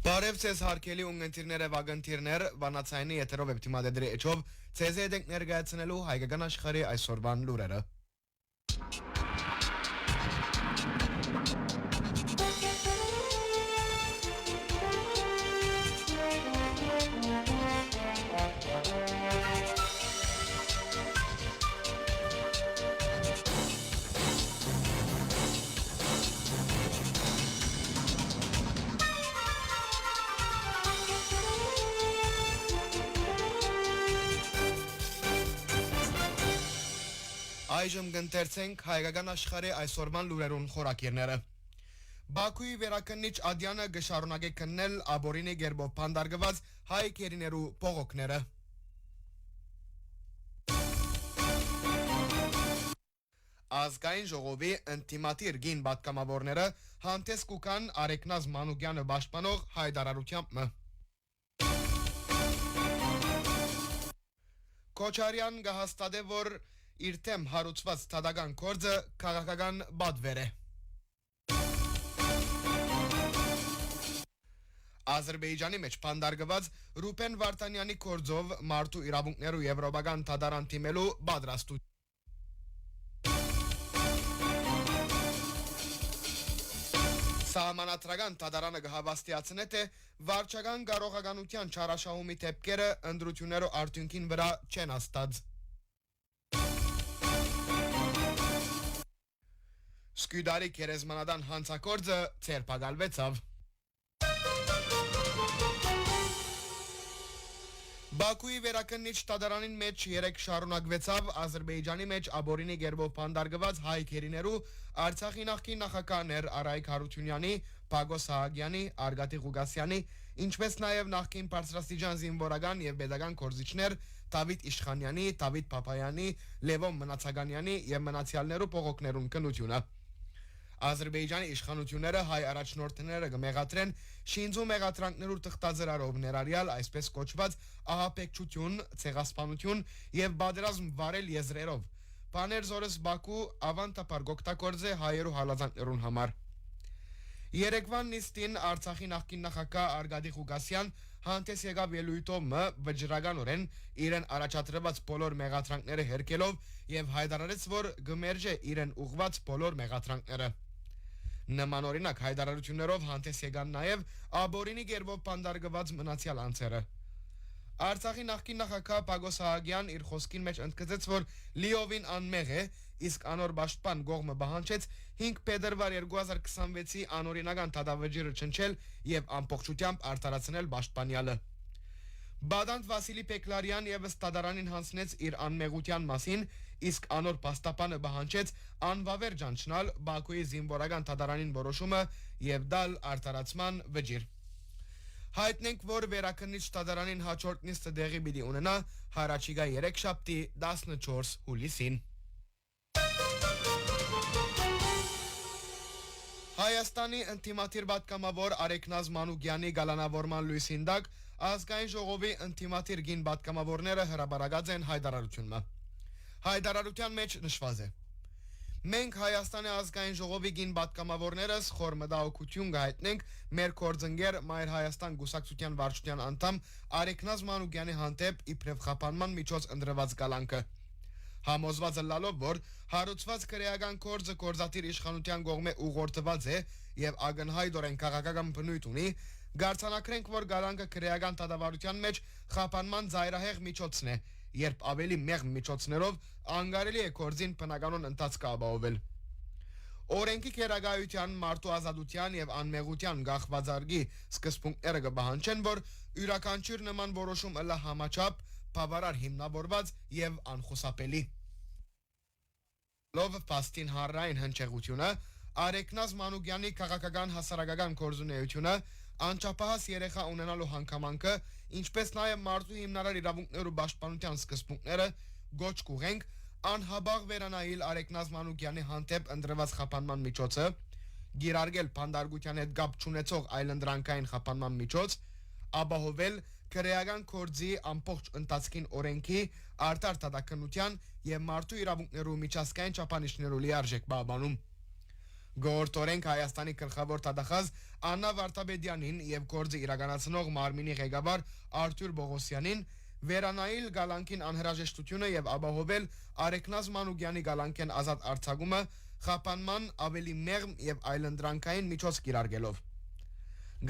Բարև ձեզ հարգելի ունգընտիրներ եւ ագընտիրներ, վանացայինի եթերով էպտիմադեդրի էջով ցեզ հետ ենք ներկայացնելու հայկական աշխարհի այսօրվան լուրերը։ Այժմ գընթերցենք հայկական աշխարհի այսօրվան լուրերուն խորակիրները։ Բաքուի վերակնիչ Ադյանը գշարունակե քննել աբորինի գերբով փանդարգված հայ կերիներու փողոքները։ Ազգային ժողովի ինտիմատիր գին պատգամավորները հանդես կուքան Արեքնազ Մանուկյանը պաշտպանող հայտարարությամբ։ Քոչարյան գահստադե որ իր թեմ հարուցված թադական կորձը քաղաքական բադվեր է։ Ադրբեջանի մեջ փանդարգված Ռուբեն Վարդանյանի կորձով մարդու իրավունքներու եվրոպական թադարան թիմելու պատրաստություն։ Սահմանադրական թադարանը կհավաստիացնե թե վարչական կարողականության չարաշահումի թեփքերը ընդրություններու արդյունքին վրա չեն աստած։ Սկյուդարի կերեզմանադան հանցակործը ցերպակալվեցավ։ Բաքուի վերակնիչ թադարանին մեջ երեք շարունակվեցավ Ադրբեջանի մեջ աբորինի գերբով փանդարգված հայ քերիներու Արցախի նախկին նախագահներ Արայիկ Հարությունյանի, Պագոս Սահակյանի, Արգատի Ղուկասյանի, ինչպես նաև նախկին բարձրաստիճան զինվորական եւ pedagogan կորզիչներ Դավիթ Իշխանյանի, Դավիթ Փափայանի, Լևոն Մնացականյանի եւ մնացյալներու փողոքներուն կնությունը։ Ադրբեջանի իշխանությունները հայ առաջնորդները կմեղադրեն շինձու մեղադրանքներու թղթազրարով ներառյալ այսպես կոչված ահապեկչություն, ցեղասպանություն եւ բادرազմ վարել եզրերով։ Բաներ զորս Բաքու ավանտապար գոկտակորձե հայերու հալազանքներուն համար։ Երեկվան նիստին Արցախի նախկին նախագահ Արգադի Ղուկասյան հանդես եկավ ելույթով վճռականորեն իրեն առաջադրված բոլոր մեղադրանքները հերկելով եւ հայտարարեց, որ գմերջե իրեն ուղված բոլոր մեղադրանքները։ Նման օրինակ հայտարարություններով հանդես եկան նաև աբորինի գերբով փանդարգված մնացյալ անձերը։ Արցախի նախկին նախագահ Պագոս Սահակյան իր խոսքին մեջ ընդգծեց, որ լիովին անմեղ է, իսկ անոր պաշտպան կողմը պահանջեց 5 փետրվար 2026-ի անօրինական դատավճիռը չնչել եւ ամբողջությամբ արտարացնել պաշտպանյալը։ Բադանտ Վասիլի Պեկլարյան եւս տադարանին հանձնեց իր անմեղության մասին, իսկ անոր պաստապանը պահանջեց անվավեր ճանչնալ Բաքուի զինվորական տադարանին որոշումը եւ դալ արտարացման վճիռ։ Հայտնենք, որ վերակնիչ տադարանին հաջորդ նիստը դեղի պիտի ունենա հարաճիգա 3 շաբթի 14 հուլիսին։ Հայաստանի ինտիմատիր պատգամավոր Արեքնազ Մանուկյանի գալանավորման լույսին տակ ազգային ժողովի ինտիմատիր գին պատգամավորները հրապարակած են հայտարարությունը։ Հայտարարության մեջ նշված է. Մենք Հայաստանի ազգային ժողովի գին պատգամավորներս խոր մտահոգություն կհայտնենք մեր կորձընկեր Մայր Հայաստան գուսակցության վարչության անդամ Արեքնազ Մանուկյանի հանդեպ իբրև խափանման միջոց ընտրված կալանքը։ Համոզված լալով, որ հարուցված քրեական կորձը կորզատիր իշխանության կողմէ ուղղորդված է եւ ագնհայտորեն քաղաքական բնույթ ունի, գարցանակրենք, որ գալանքը քրեական դատավարության մեջ խափանման զայրահեղ միջոցն է, երբ ավելի մեղմ միջոցներով անգարելի է կորձին բնականon ընթացք ապահովել։ Օրենքի քերագայության, մարդու ազատության եւ անմեղության գաղվածարգի սկզբունքները կպահանջեն, որ յուրաքանչյուր նման որոշում ըլլա համաչափ, բավարար հիմնավորված եւ անխուսափելի։ Լով պաստին հարրային հնչեղությունը Արեքնազ Մանուկյանի քաղաքական հասարակական կորզունեությունը անչափահաս երեխա ունենալու հանգամանքը, ինչպես նաև մարդու հիմնարար իրավունքներու պաշտպանության սկզբունքները գոչ կուղենք անհաբաղ վերանայել Արեքնազ Մանուկյանի հանդեպ ընտրված խափանման միջոցը, գիրարգել փանդարգության հետ կապ չունեցող այլընտրանքային խափանման միջոց, ապահովել քրեական կորձի ամբողջ ընթացքին օրենքի արտար դատականության եւ մարդու իրավունքներու միջազգային չափանիշներու լիարժեք պահպանում։ Գործորենք Հայաստանի գլխավոր տվյալախազ Աննա Վարդապետյանին եւ գործի իրականացնող մարմինի ղեկավար Արթուր Բողոսյանին վերանայել գալանքին անհրաժեշտությունը եւ ապահովել Արեգնազ Մանուկյանի գալանքեն ազատ արձակումը խափանման ավելի մեղմ եւ այլընտրանքային միջոց կիրառելով։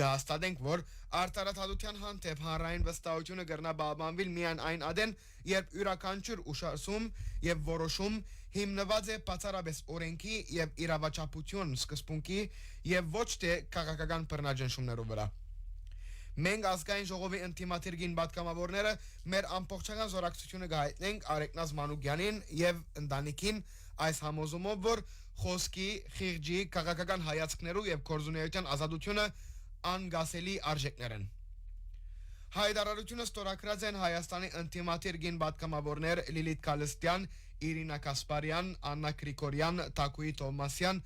Գահստատենք, որ արտարադատության հանդեպ հանրային վստահությունը կրնա բավականվել միայն այն ադեն, երբ յուրաքանչյուր ուշացում եւ որոշում հիմնված է բացառապես օրենքի եւ իրավաչափություն սկզբունքի եւ ոչ թե քաղաքական բռնաճնշումներով վրա։ Մենք ազգային ժողովի ինտիմատիրգին պատգամավորները մեր ամբողջական զորակցությունը կհայտնենք Արեգնազ Մանուկյանին եւ ընտանիքին այս համոզումով, որ խոսքի, խիղճի, քաղաքական հայացքներու եւ կորզունեության ազատությունը անգասելի արժեքներ են։ Հայտարարությունը ստորագրած են Հայաստանի ինտիմատիրգին պատգամավորներ Լիլիթ Կալստյան, Իրինա Կասպարյան, Աննա Գրիգորյան, Թակուի Թովմասյան,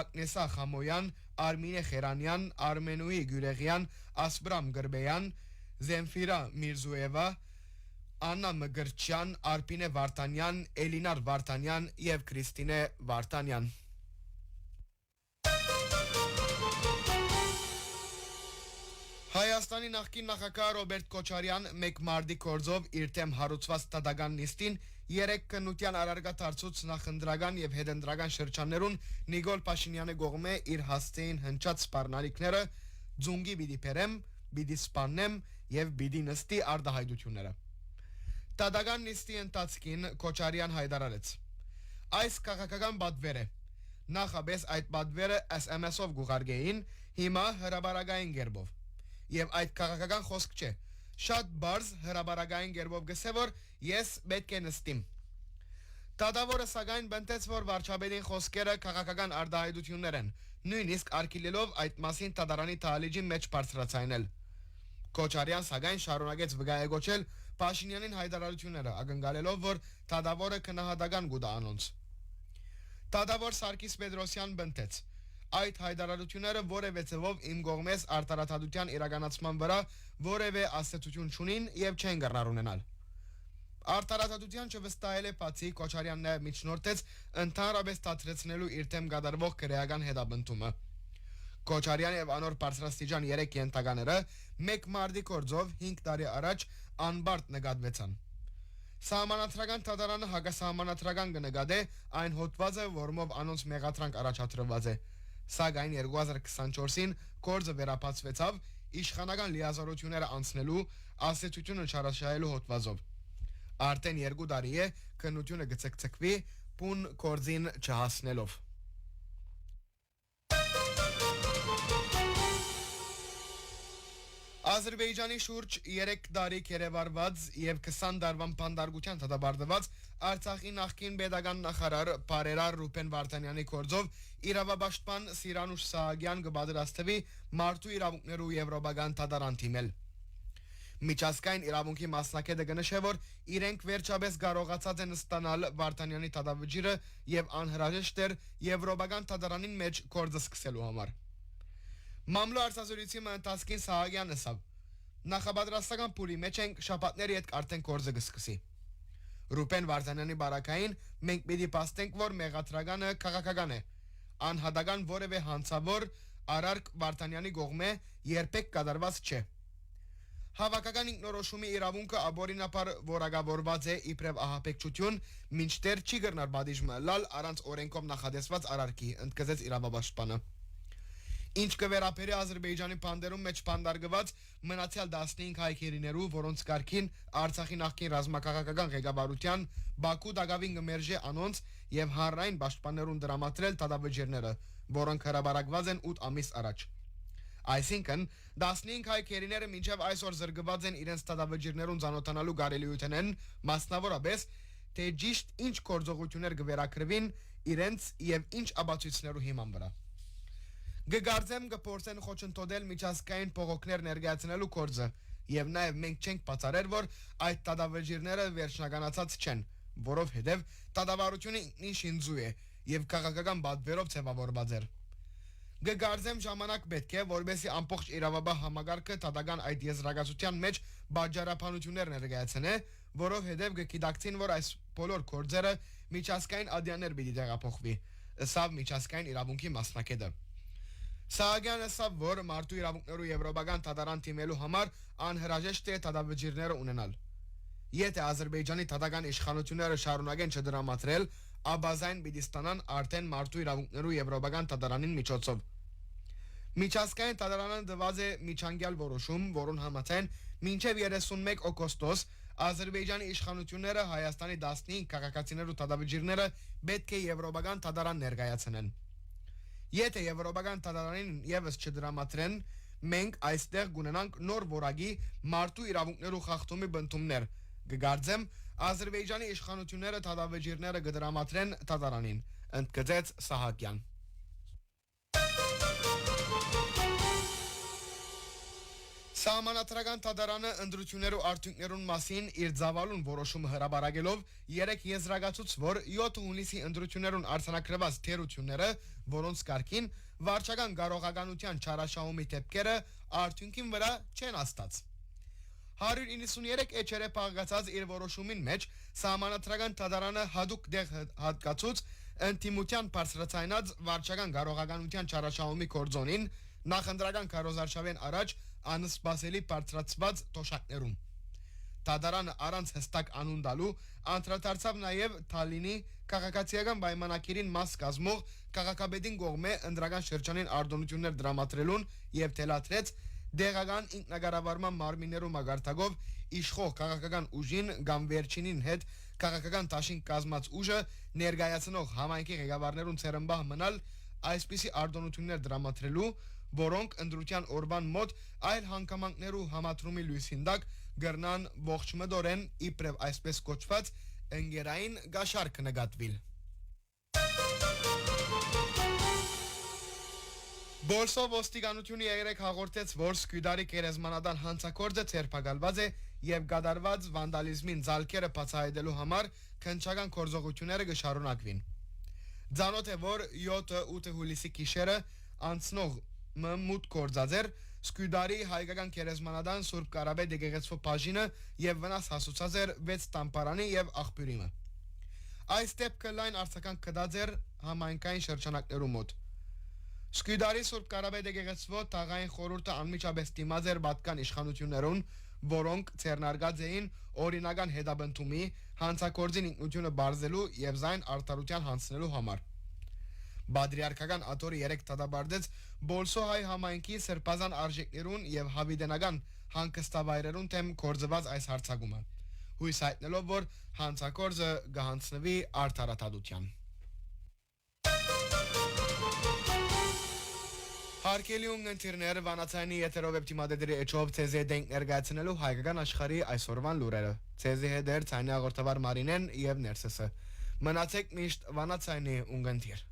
Ագնեսա Խամոյան, Արմինե Խերանյան, Արմենուի Գյուրեղյան, Ասպրամ Գրբեյան, Զենֆիրա Միրզուևա, Աննա Մգրչյան, Արպինե Վարդանյան, Էլինար Վարդանյան եւ Քրիստինե Վարդանյան։ Հայաստանի նախկին նախագահ Ռոբերտ Քոչարյան մեկ մարտի կորձով իր թեմ հարուցված տադական նիստին երեք քննության արարգաթարցուց նախընտրական եւ հետընտրական շրջաններուն Նիկոլ Փաշինյանի կողմէ իր հաստեին հնչած սպառնալիքները ձունգի պիտի բերեմ, պիտի սպանեմ եւ պիտի նստի արտահայտությունները։ Տադական նիստի ընթացքին Քոչարյան հայտարարեց. Այս քաղաքական պատվեր է։ Նախաբես այդ պատվերը SMS-ով գուղարկեին, հիմա հրաբարակային կերպով։ Եվ այդ քաղաքական խոսք չէ։ Շատ բարձ հրաբարակային կերպով գսե որ ես պետք է նստիմ։ Տադավորը սակայն բնտեց, որ վարչապետին խոսքերը քաղաքական արտահայտություններ են, նույնիսկ արգելելով այդ մասին տադարանի թալիջի մեջ բարձրացնել։ Քոչարյան սակայն շարունակեց վկայակոչել Փաշինյանին հայտարարությունները, ակնկալելով, որ տադավորը քննադատական գուտա անոնց։ Տադավոր Սարգիս Պետրոսյան բնտեց. Այդ հայտարարությունները որևէ ձևով իմ կողմից արտարադատության իրականացման վրա որևէ ասացություն չունին եւ չեն կռնար ունենալ։ Արտարադատության չվստահել է բացի Քոչարյանն նաև միջնորդեց ընդհանրապես դադրեցնելու իր թեմ կատարվող քրեական հետապնդումը։ Քոչարյան եւ անոր բարձրաստիճան 3 ենթակաները 1 մարտի կորձով 5 տարի առաջ անբարտ նկատվեցան։ Սահմանադրական դատարանը հակասահմանադրական կնկատե այն հոդվածը, որմով անոնց մեղադրանք առաջադրված է։ Սակայն 2024-ին գործը վերապացվեցավ իշխանական լիազորությունները անցնելու ասացությունը չարաշահելու հոդվածով։ Արդեն 2 տարի է քննությունը գցկցկվի բուն գործին չհասնելով։ Ադրբեջանի շուրջ 3 տարի կերևարված եւ 20 տարվան բանդարգության դատապարտված Արցախի նախկին պետական նախարար Բարերար Ռուբեն Վարդանյանի կորձով իրավապաշտպան Սիրանուշ Սահակյան կպատրաստվի մարդու իրավունքներու եվրոպական դատարան թիմել։ Միջազգային իրավունքի մասնակետը կնշե, որ իրենք վերջապես կարողացած են ստանալ Վարդանյանի դատավճիռը եւ անհրաժեշտ էր եվրոպական դատարանին մեջ գործը սկսելու համար։ Մամլո արտազրույցի ընթացքին Սահակյանն ասավ. Նախապատրաստական փուլի մեջ ենք շաբաթների հետ արդեն գործը կսկսի։ Ռուբեն Վարդանյանի բարակային մենք պիտի փաստենք, որ մեղադրականը քաղաքական է, անհատական որևէ հանցավոր Արարք Վարդանյանի կողմէ երբեք կատարված չէ։ Հավաքական ինքնորոշումի իրավունքը աբորինապար որակավորված է իբրև ահաբեկչություն, մինչդեռ չի կրնար բադիժը լալ առանց օրենքով նախադեсված արարքի, ընդգծեց իրավապաշտպանը։ Ինչ կվերապերի Ադրբեջանի բանդերում մեջ բանդարգված մնացյալ 15 հայքերիներու, որոնց կարգին Արցախի նախկին ռազմաքաղաքական ղեկավարության Բաքու դակավին գմերժե անոնց եւ հանրային պաշտպաններուն դրամատրել դատավճիռները, որոնք հրաբարակված են 8 ամիս առաջ։ Այսինքն 15 հայքերիները մինչև այսօր զրկված են իրենց դատավճիռներուն ցանոթանալու կարելիությունն են, մասնավորապես թե ճիշտ ինչ գործողություններ կվերակրվին իրենց եւ ինչ ապացույցներու հիման վրա։ Գգարձեմ կփորձեն խոչընդոտել միջազգային փողոքներ ներկայացնելու կորձը եւ նաեւ մենք չենք բացառել, որ այդ դատավճիռները վերջնականացած չեն, որովհետեւ դատավարությունը ինքնին շինձու է եւ քաղաքական բادرով ձևավորված է։ Գգարձեմ ժամանակ պետք է, որովհետեւ ամբողջ իրավաբան համագարկը դատական այդ եզրակացության մեջ բաժարապանություններ ներկայացնե, որովհետեւ գիտակցին, որ այս բոլոր կորձերը միջազգային ադյաններ պիտի տեղափոխվի։ ըսավ միջազգային իրավունքի մասնակետը։ Սահակյանը ասավ, որ մարդու իրավունքներու եվրոպական դատարան թիմելու համար անհրաժեշտ է դատավճիռները ունենալ։ Եթե Ադրբեջանի դատական իշխանությունները շարունակեն չդրամատրել, աբազային պիտի ստանան արդեն մարդու իրավունքներու եվրոպական դատարանին միջոցով։ Միջազգային դատարանը տված է միջանկյալ որոշում, որոնց համաձայն մինչև 31 օգոստոս Ադրբեջանի իշխանությունները Հայաստանի 15 քաղաքացիներու դատավճիռները պետք է եվրոպական դատարան ներկայացնեն։ Եթե եվրոպական դատարանին եւս չդրամատրեն, մենք այստեղ կունենանք նոր որակի մարդու իրավունքներու խախտումի բնդումներ։ Կգարձեմ, Ադրբեջանի իշխանությունները դատավճիռները կդրամատրեն դատարանին, ընդգծեց Սահակյան։ Սահմանադրական դատարանը ընտրություններու արդյունքներուն մասին իր ծավալուն որոշումը հրապարակելով երեք եզրակացուց, որ 7 հունիսի ընտրություններուն արձանագրված թերությունները, որոնց կարգին վարչական կարողականության չարաշահումի դեպքերը արդյունքին վրա չեն աստած։ 193 էջերը փաղկացած իր որոշումին մեջ սահմանադրական դատարանը հadoop դեղ հատկացուց ընդդիմության բարձրացնած վարչական կարողականության չարաշահումի կորձոնին նախընտրական քարոզարշավեն առաջ անսպասելի բարձրացված տոշակներում։ Դատարանը առանց հստակ անուն տալու անդրադարձավ նաև Թալինի քաղաքացիական պայմանագիրին մաս կազմող քաղաքապետին կողմէ ընդրական շրջանին արտոնություններ դրամատրելուն եւ թելադրեց դեղական ինքնակառավարման մարմիններու մագարտակով իշխող քաղաքական ուժին կամ վերջինին հետ քաղաքական դաշինք կազմած ուժը ներկայացնող համայնքի ղեկավարներուն ցերմբահ մնալ այսպիսի արտոնություններ դրամատրելու, որոնք ընդրության օրվան մոտ այլ հանգամանքներու համատրումի լույսին տակ գրնան ողջ մտորեն իբրև այսպես կոչված ընկերային գաշարք նկատվիլ։ Բոլսո ոստիկանությունը երեք հաղորդեց, որ Սկյուդարի գերեզմանատան հանցագործը ցերպակալված է եւ կատարված վանդալիզմին ցալկերը բացահայտելու համար քննչական գործողությունները կշարունակվին։ Ձանոթ է, որ 7-8 հուլիսի գիշերը անցնող մութ գործածեր Սկյուդարի հայկական գերեզմանատան Սուրբ Կարապետ եկեղեցու բաժինը եւ վնաս հասուցած էր 6 տամպարանի եւ աղբյուրիմը։ Այս դեպքը լայն արձական կդած էր համայնքային շրջանակներու մոտ։ Սկյուդարի Սուրբ Կարապետ եկեղեցու տաղային խորհուրդը անմիջապես դիմաց էր պատկան իշխանություններուն, որոնք ցերնարգած էին օրինական հետապնդումի, հանցագործին ինքնությունը բարձելու եւ զայն արտարության հանձնելու համար։ Բադրիարքական աթորը 3 դատաբարձեց Բոլսո հայ համայնքի սրբազան արժեքներուն եւ հավիտենական հանգստավայրերուն թեմ կորձված այս հարցակումը։ Հույս հայտնելով, որ հանցագործը կհանձնվի արդարադատության։ Հարկելի ունգընթիրներ վանացայնի եթերով էպտիմադեդրի էջով ցեզի հետ ենք ներկայացնելու հայկական աշխարհի այսօրվան լուրերը։ Ցեզի հետ էր ցայնի հաղորդավար Մարինեն եւ Ներսեսը։ Մնացեք միշտ վանացայնի ունգընթիր։